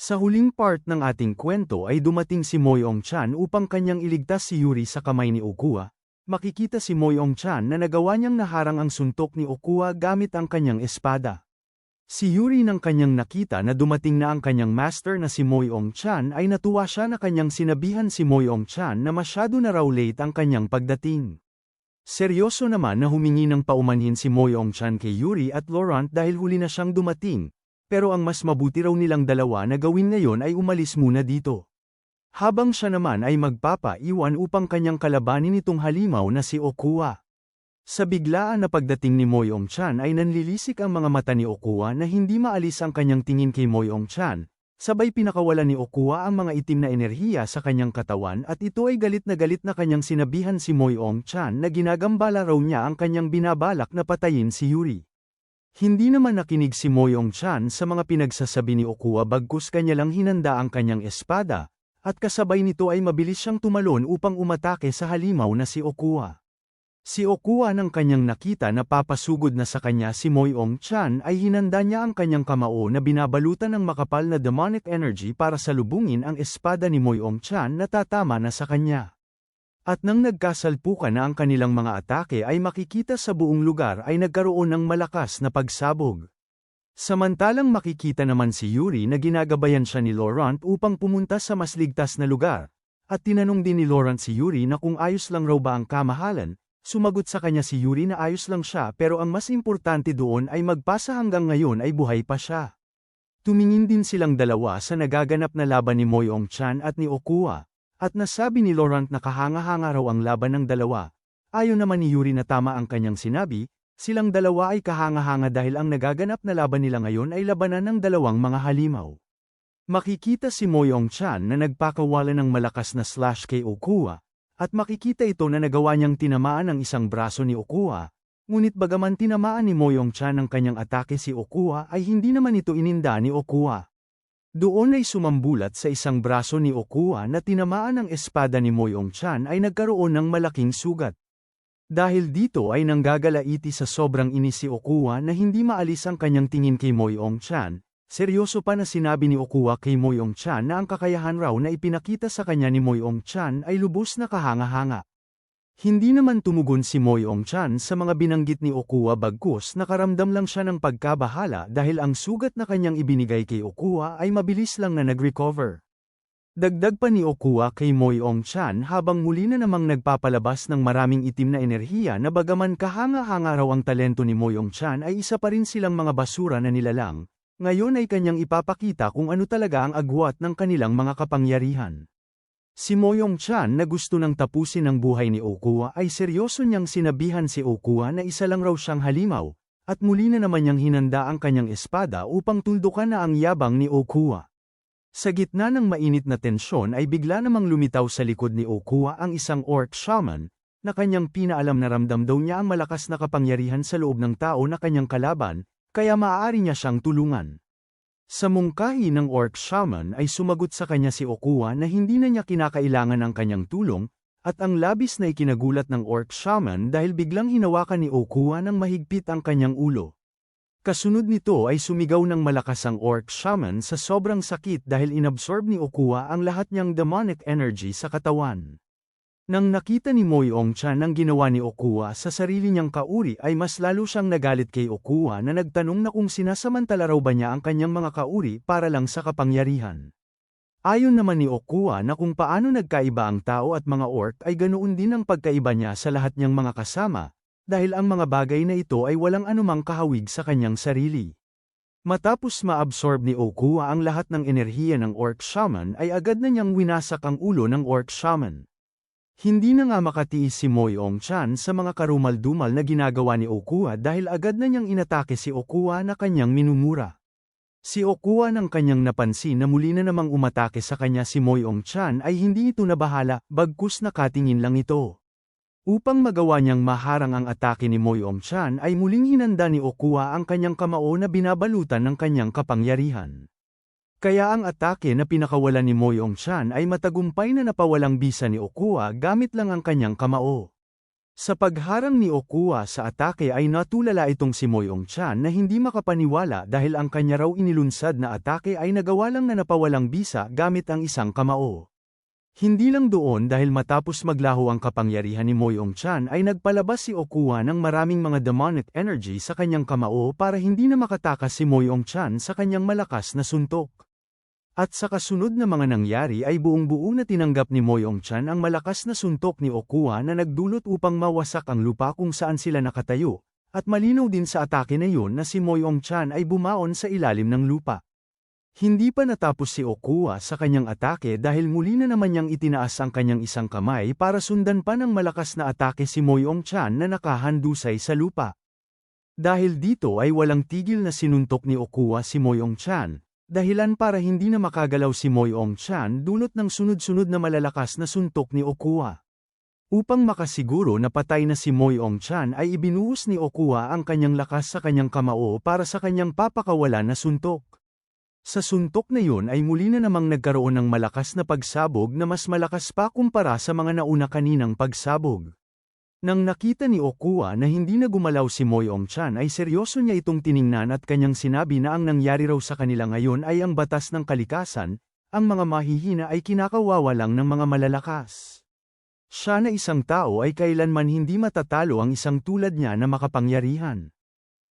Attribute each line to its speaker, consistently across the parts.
Speaker 1: Sa huling part ng ating kwento ay dumating si Moyong-chan upang kanyang iligtas si Yuri sa kamay ni Okuwa. Makikita si Moyong-chan na nagawa niyang naharang ang suntok ni Okuwa gamit ang kanyang espada. Si Yuri nang kanyang nakita na dumating na ang kanyang master na si Moyong-chan ay natuwa siya na kanyang sinabihan si Moyong-chan na masyado na raw late ang kanyang pagdating. Seryoso naman na humingi ng paumanhin si Moyong-chan kay Yuri at Laurent dahil huli na siyang dumating, pero ang mas mabuti raw nilang dalawa na gawin ngayon ay umalis muna dito. Habang siya naman ay magpapaiwan upang kanyang kalabanin itong halimaw na si Okuwa. Sa biglaan na pagdating ni Moyong-chan ay nanlilisik ang mga mata ni Okuwa na hindi maalis ang kanyang tingin kay Moyong-chan, sabay pinakawalan ni Okuwa ang mga itim na enerhiya sa kanyang katawan at ito ay galit na kanyang sinabihan si Moyong-chan na ginagambala raw niya ang kanyang binabalak na patayin si Yuri. Hindi naman nakinig si Moyong-chan sa mga pinagsasabi ni Okuwa bagkus kanya lang hinanda ang kanyang espada, at kasabay nito ay mabilis siyang tumalon upang umatake sa halimaw na si Okuwa. Si Okuwa nang kanyang nakita na papasugod na sa kanya si Moyong-chan ay hinanda niya ang kanyang kamao na binabalutan ng makapal na demonic energy para salubungin ang espada ni Moyong-chan na tatama na sa kanya. At nang nagkasalpukan na ang kanilang mga atake ay makikita sa buong lugar ay nagkaroon ng malakas na pagsabog. Samantalang makikita naman si Yuri na ginagabayan siya ni Laurent upang pumunta sa mas ligtas na lugar, at tinanong din ni Laurent si Yuri na kung ayos lang raw ba ang kamahalan. Sumagot sa kanya si Yuri na ayos lang siya pero ang mas importante doon ay magpasa hanggang ngayon ay buhay pa siya. Tumingin din silang dalawa sa nagaganap na laban ni Moyong-chan at ni Okuwa, at nasabi ni Laurent na kahanga-hanga raw ang laban ng dalawa. Ayon naman ni Yuri na tama ang kanyang sinabi, silang dalawa ay kahanga-hanga dahil ang nagaganap na laban nila ngayon ay labanan ng dalawang mga halimaw. Makikita si Moyong-chan na nagpakawala ng malakas na slash kay Okuwa, at makikita ito na nagawa niyang tinamaan ang isang braso ni Okuwa, ngunit bagaman tinamaan ni Moyong-chan ang kanyang atake si Okuwa ay hindi naman ito ininda ni Okuwa. Doon ay sumambulat sa isang braso ni Okuwa na tinamaan ang espada ni Moyong-chan ay nagkaroon ng malaking sugat. Dahil dito ay nanggagalaiti sa sobrang inis si Okuwa na hindi maalis ang kanyang tingin kay Moyong-chan. Seryoso pa na sinabi ni Okuwa kay Moyong-chan na ang kakayahan raw na ipinakita sa kanya ni Moyong-chan ay lubos na kahanga-hanga. Hindi naman tumugon si Moyong-chan sa mga binanggit ni Okuwa bagkus nakaramdam lang siya ng pagkabahala dahil ang sugat na kanyang ibinigay kay Okuwa ay mabilis lang na nag-recover. Dagdag pa ni Okuwa kay Moyong-chan habang muli na namang nagpapalabas ng maraming itim na enerhiya na bagaman kahanga-hanga raw ang talento ni Moyong-chan ay isa pa rin silang mga basura na nilalang. Ngayon ay kanyang ipapakita kung ano talaga ang agwat ng kanilang mga kapangyarihan. Si Moyong-chan na gusto nang tapusin ang buhay ni Okuwa ay seryoso niyang sinabihan si Okuwa na isa lang raw siyang halimaw, at muli na naman niyang hinanda ang kanyang espada upang tuldukan na ang yabang ni Okuwa. Sa gitna ng mainit na tensyon ay bigla namang lumitaw sa likod ni Okuwa ang isang orc shaman, na kanyang pinaalam na ramdam daw niya ang malakas na kapangyarihan sa loob ng tao na kanyang kalaban, kaya maaari niya siyang tulungan. Sa mungkahi ng orc shaman ay sumagot sa kanya si Okuwa na hindi na niya kinakailangan ang kanyang tulong, at ang labis na ikinagulat ng orc shaman dahil biglang hinawakan ni Okuwa ng mahigpit ang kanyang ulo. Kasunod nito ay sumigaw ng malakas ang orc shaman sa sobrang sakit dahil inabsorb ni Okuwa ang lahat niyang demonic energy sa katawan. Nang nakita ni Moyong-chan ang ginawa ni Okuwa sa sarili niyang kauri ay mas lalo siyang nagalit kay Okuwa na nagtanong na kung sinasamantala raw ba niya ang kanyang mga kauri para lang sa kapangyarihan. Ayon naman ni Okuwa na kung paano nagkaiba ang tao at mga orc ay ganoon din ang pagkaiba niya sa lahat niyang mga kasama, dahil ang mga bagay na ito ay walang anumang kahawig sa kanyang sarili. Matapos maabsorb ni Okuwa ang lahat ng enerhiya ng orc shaman ay agad na niyang winasak ang ulo ng orc shaman. Hindi na nga makatiis si Moyong-chan sa mga karumal-dumal na ginagawa ni Okuwa dahil agad na niyang inatake si Okuwa na kanyang minumura. Si Okuwa nang kanyang napansin na muli na namang umatake sa kanya si Moyong-chan ay hindi ito nabahala, bagkus nakatingin lang ito. Upang magawa niyang maharang ang atake ni Moyong-chan ay muling hinanda ni Okuwa ang kanyang kamao na binabalutan ng kanyang kapangyarihan. Kaya ang atake na pinakawalan ni Moyong-chan ay matagumpay na napawalang bisa ni Okuwa gamit lang ang kanyang kamao. Sa pagharang ni Okuwa sa atake ay natulala itong si Moyong-chan na hindi makapaniwala dahil ang kanya raw inilunsad na atake ay nagawa lang na napawalang bisa gamit ang isang kamao. Hindi lang doon dahil matapos maglaho ang kapangyarihan ni Moyong-chan ay nagpalabas si Okuwa ng maraming mga demonic energy sa kanyang kamao para hindi na makatakas si Moyong-chan sa kanyang malakas na suntok. At sa kasunod na mga nangyari ay buong-buo na tinanggap ni Moyong-chan ang malakas na suntok ni Okuwa na nagdulot upang mawasak ang lupa kung saan sila nakatayo, at malinaw din sa atake na yun na si Moyong-chan ay bumaon sa ilalim ng lupa. Hindi pa natapos si Okuwa sa kanyang atake dahil muli na naman niyang itinaas ang kanyang isang kamay para sundan pa ng malakas na atake si Moyong-chan na nakahandusay sa lupa. Dahil dito ay walang tigil na sinuntok ni Okuwa si Moyong-chan, dahilan para hindi na makagalaw si Moyong-chan dulot ng sunod-sunod na malalakas na suntok ni Okuwa. Upang makasiguro na patay na si Moyong-chan ay ibinuhos ni Okuwa ang kanyang lakas sa kanyang kamao para sa kanyang papakawalan na suntok. Sa suntok na yun ay muli na namang nagkaroon ng malakas na pagsabog na mas malakas pa kumpara sa mga nauna kaninang pagsabog. Nang nakita ni Okuwa na hindi na gumalaw si Moyong-chan ay seryoso niya itong tiningnan at kanyang sinabi na ang nangyari raw sa kanila ngayon ay ang batas ng kalikasan, ang mga mahihina ay kinakawawa lang ng mga malalakas. Siya na isang tao ay kailanman hindi matatalo ang isang tulad niya na makapangyarihan.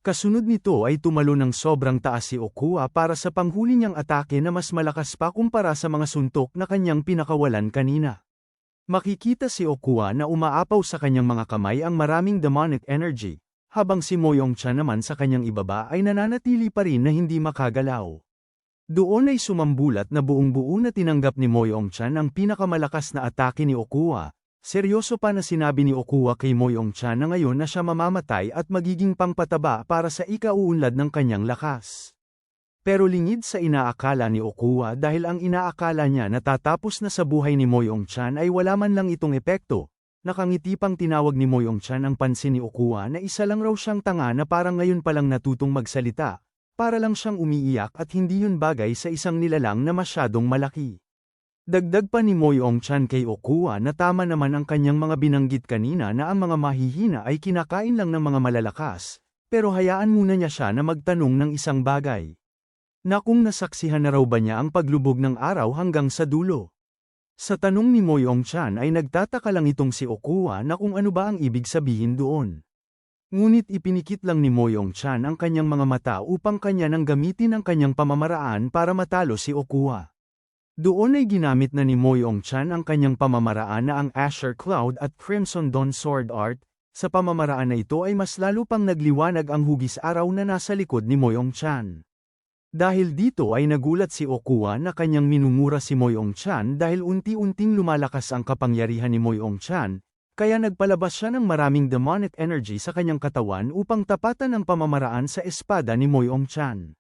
Speaker 1: Kasunod nito ay tumalo ng sobrang taas si Okuwa para sa panghuli niyang atake na mas malakas pa kumpara sa mga suntok na kanyang pinakawalan kanina. Makikita si Okuwa na umaapaw sa kanyang mga kamay ang maraming demonic energy, habang si Moyong-chan naman sa kanyang ibaba ay nananatili pa rin na hindi makagalaw. Doon ay sumambulat na buong-buo na tinanggap ni Moyong-chan ang pinakamalakas na atake ni Okuwa. Seryoso pa na sinabi ni Okuwa kay Moyong-chan na ngayon na siya mamamatay at magiging pangpataba para sa ikauunlad ng kanyang lakas. Pero lingid sa inaakala ni Okuwa dahil ang inaakala niya na tatapos na sa buhay ni Moyong-chan ay wala man lang itong epekto. Nakangiti pang tinawag ni Moyong-chan ang pansin ni Okuwa na isa lang raw siyang tanga na parang ngayon palang natutong magsalita, para lang siyang umiiyak at hindi yun bagay sa isang nilalang na masyadong malaki. Dagdag pa ni Moyong-chan kay Okuwa na tama naman ang kanyang mga binanggit kanina na ang mga mahihina ay kinakain lang ng mga malalakas, pero hayaan muna niya siya na magtanong ng isang bagay. Na kung nasaksihan na raw ba niya ang paglubog ng araw hanggang sa dulo? Sa tanong ni Moyong-chan ay nagtataka lang itong si Okuwa na kung ano ba ang ibig sabihin doon. Ngunit ipinikit lang ni Moyong-chan ang kanyang mga mata upang kanya nang gamitin ang kanyang pamamaraan para matalo si Okuwa. Doon ay ginamit na ni Moyong-chan ang kanyang pamamaraan na ang Asher Cloud at Crimson Dawn Sword Art. Sa pamamaraan na ito ay mas lalo pang nagliwanag ang hugis araw na nasa likod ni Moyong-chan. Dahil dito ay nagulat si Okuwa na kanyang minumura si Moyong-chan dahil unti-unting lumalakas ang kapangyarihan ni Moyong-chan, kaya nagpalabas siya ng maraming demonic energy sa kanyang katawan upang tapatan ang pamamaraan sa espada ni Moyong-chan.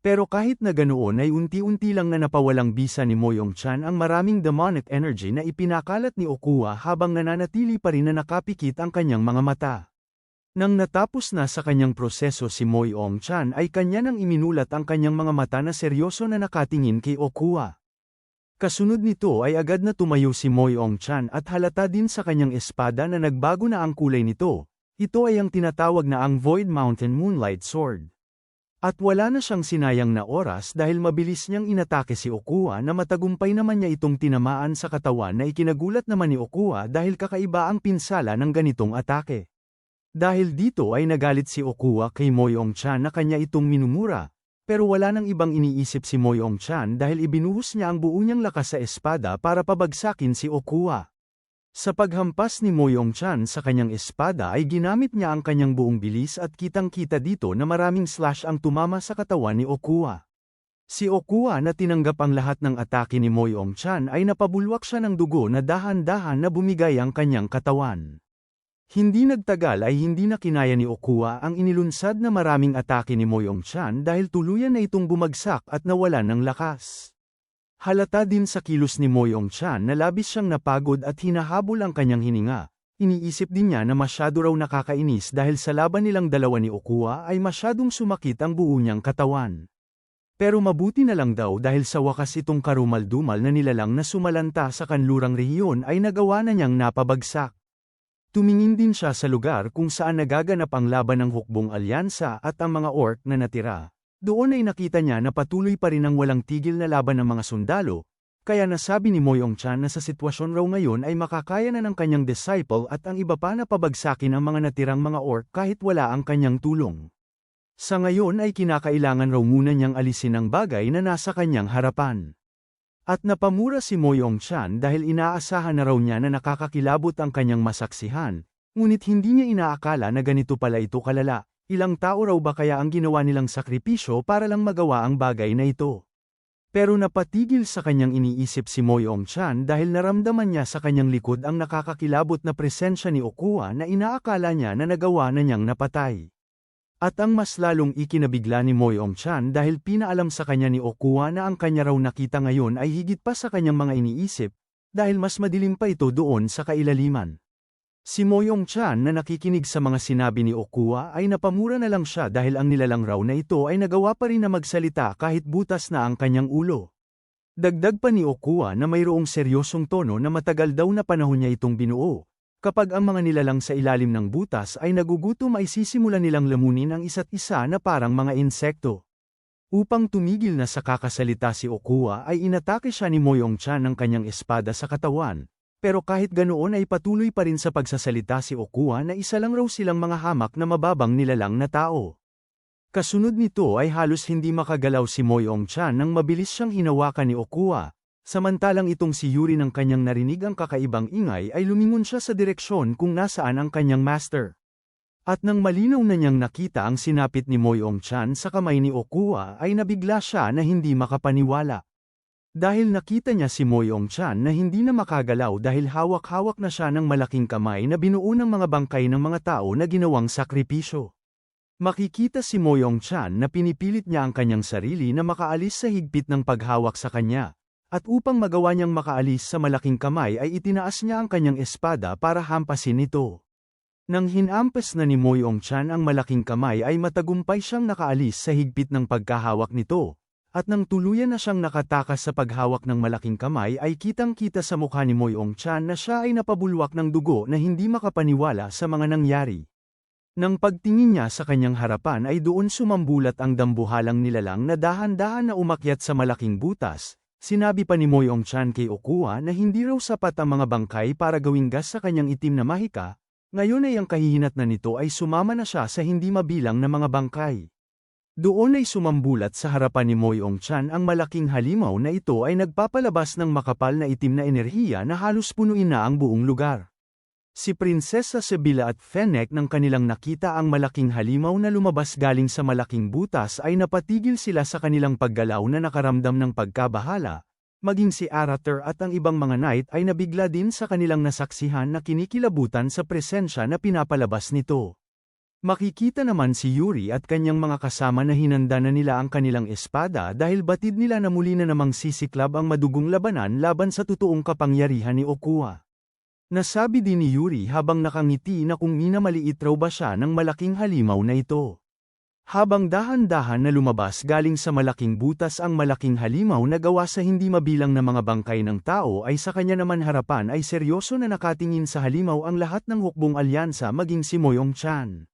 Speaker 1: Pero kahit na ganoon ay unti-unti lang na napawalang bisa ni Moyong-chan ang maraming demonic energy na ipinakalat ni Okuwa habang nananatili pa rin na nakapikit ang kanyang mga mata. Nang natapos na sa kanyang proseso si Moyong-chan ay kanya nang iminulat ang kanyang mga mata na seryoso na nakatingin kay Okuwa. Kasunod nito ay agad na tumayo si Moyong-chan at halata din sa kanyang espada na nagbago na ang kulay nito. Ito ay ang tinatawag na ang Void Mountain Moonlight Sword. At wala na siyang sinayang na oras dahil mabilis niyang inatake si Okuwa na matagumpay naman niya itong tinamaan sa katawan na ikinagulat naman ni Okuwa dahil kakaiba ang pinsala ng ganitong atake. Dahil dito ay nagalit si Okuwa kay Moyong-chan na kanya itong minumura, pero wala nang ibang iniisip si Moyong-chan dahil ibinuhos niya ang buo niyang lakas sa espada para pabagsakin si Okuwa. Sa paghampas ni Moyong-chan sa kanyang espada ay ginamit niya ang kanyang buong bilis at kitang-kita dito na maraming slash ang tumama sa katawan ni Okuwa. Si Okuwa na tinanggap ang lahat ng atake ni Moyong-chan ay napabulwak siya ng dugo na dahan-dahan na bumigay ang kanyang katawan. Hindi nagtagal ay hindi na kinaya ni Okuwa ang inilunsad na maraming atake ni Moyong-chan dahil tuluyan na itong bumagsak at nawalan ng lakas. Halata din sa kilos ni Moyong-chan na labis siyang napagod at hinahabol ang kanyang hininga. Iniisip din niya na masyado raw nakakainis dahil sa laban nilang dalawa ni Okuwa ay masyadong sumakit ang buo niyang katawan. Pero mabuti na lang daw dahil sa wakas itong karumal-dumal na nilalang na sumalanta sa kanlurang rehiyon ay nagawa na niyang napabagsak. Tumingin din siya sa lugar kung saan nagaganap ang laban ng hukbong alyansa at ang mga orc na natira. Doon ay nakita niya na patuloy pa rin ang walang tigil na laban ng mga sundalo, kaya nasabi ni Moyong-chan na sa sitwasyon raw ngayon ay makakaya na ng kanyang disciple at ang iba pa na pabagsakin ang mga natirang mga orc kahit wala ang kanyang tulong. Sa ngayon ay kinakailangan raw muna niyang alisin ang bagay na nasa kanyang harapan. At napamura si Moyong-chan dahil inaasahan na raw niya na nakakakilabot ang kanyang masaksihan, ngunit hindi niya inaakala na ganito pala ito kalala. Ilang tao raw ba kaya ang ginawa nilang sakripisyo para lang magawa ang bagay na ito? Pero napatigil sa kanyang iniisip si Moyong-chan dahil naramdaman niya sa kanyang likod ang nakakakilabot na presensya ni Okuwa na inaakala niya na nagawa na niyang napatay. At ang mas lalong ikinabigla ni Moyong-chan dahil pinaalam sa kanya ni Okuwa na ang kanya raw nakita ngayon ay higit pa sa kanyang mga iniisip, dahil mas madilim pa ito doon sa kailaliman. Si Moyong-chan na nakikinig sa mga sinabi ni Okuwa ay napamura na lang siya dahil ang nilalang raw na ito ay nagawa pa rin na magsalita kahit butas na ang kanyang ulo. Dagdag pa ni Okuwa na mayroong seryosong tono na matagal daw na panahon niya itong binuo. Kapag ang mga nilalang sa ilalim ng butas ay nagugutom ay sisimulan nilang lamunin ang isa't isa na parang mga insekto. Upang tumigil na sa kakasalita si Okuwa ay inatake siya ni Moyong-chan ng kanyang espada sa katawan, pero kahit ganoon ay patuloy pa rin sa pagsasalita si Okuwa na isa lang raw silang mga hamak na mababang nilalang na tao. Kasunod nito ay halos hindi makagalaw si Moyong-chan nang mabilis siyang hinawakan ni Okuwa. Samantalang itong si Yuri ng kanyang narinig ang kakaibang ingay ay lumingon siya sa direksyon kung nasaan ang kanyang master. At nang malinaw na niyang nakita ang sinapit ni Moyong-chan sa kamay ni Okuwa ay nabigla siya na hindi makapaniwala. Dahil nakita niya si Moyong-chan na hindi na makagalaw dahil hawak-hawak na siya ng malaking kamay na binuo ng mga bangkay ng mga tao na ginawang sakripisyo. Makikita si Moyong-chan na pinipilit niya ang kanyang sarili na makaalis sa higpit ng paghawak sa kanya. At upang magawa niyang makaalis sa malaking kamay ay itinaas niya ang kanyang espada para hampasin ito. Nang hinampas na ni Moyong-chan ang malaking kamay ay matagumpay siyang nakaalis sa higpit ng pagkahawak nito. At nang tuluyan na siyang nakatakas sa paghawak ng malaking kamay ay kitang-kita sa mukha ni Moyong-chan na siya ay napabulwak ng dugo na hindi makapaniwala sa mga nangyari. Nang pagtingin niya sa kanyang harapan ay doon sumambulat ang dambuhalang nilalang na dahan-dahan na umakyat sa malaking butas. Sinabi pa ni Moyong-chan kay Okuwa na hindi raw sapat ang mga bangkay para gawing gas sa kanyang itim na mahika, ngayon ay ang kahihinat na nito ay sumama na siya sa hindi mabilang na mga bangkay. Doon ay sumambulat sa harapan ni Moyong-chan ang malaking halimaw na ito ay nagpapalabas ng makapal na itim na enerhiya na halos punuin na ang buong lugar. Si Prinsesa Sebila at Fennec nang kanilang nakita ang malaking halimaw na lumabas galing sa malaking butas ay napatigil sila sa kanilang paggalaw na nakaramdam ng pagkabahala, maging si Arater at ang ibang mga knight ay nabigla din sa kanilang nasaksihan na kinikilabutan sa presensya na pinapalabas nito. Makikita naman si Yuri at kanyang mga kasama na hinanda na nila ang kanilang espada dahil batid nila na muli na namang sisiklab ang madugong labanan laban sa totoong kapangyarihan ni Okuwa. Nasabi din ni Yuri habang nakangiti na kung minamaliit raw ba siya ng malaking halimaw na ito. Habang dahan-dahan na lumabas galing sa malaking butas ang malaking halimaw na gawa sa hindi mabilang na mga bangkay ng tao ay sa kanya naman harapan ay seryoso na nakatingin sa halimaw ang lahat ng hukbong alyansa maging si Moyong-chan.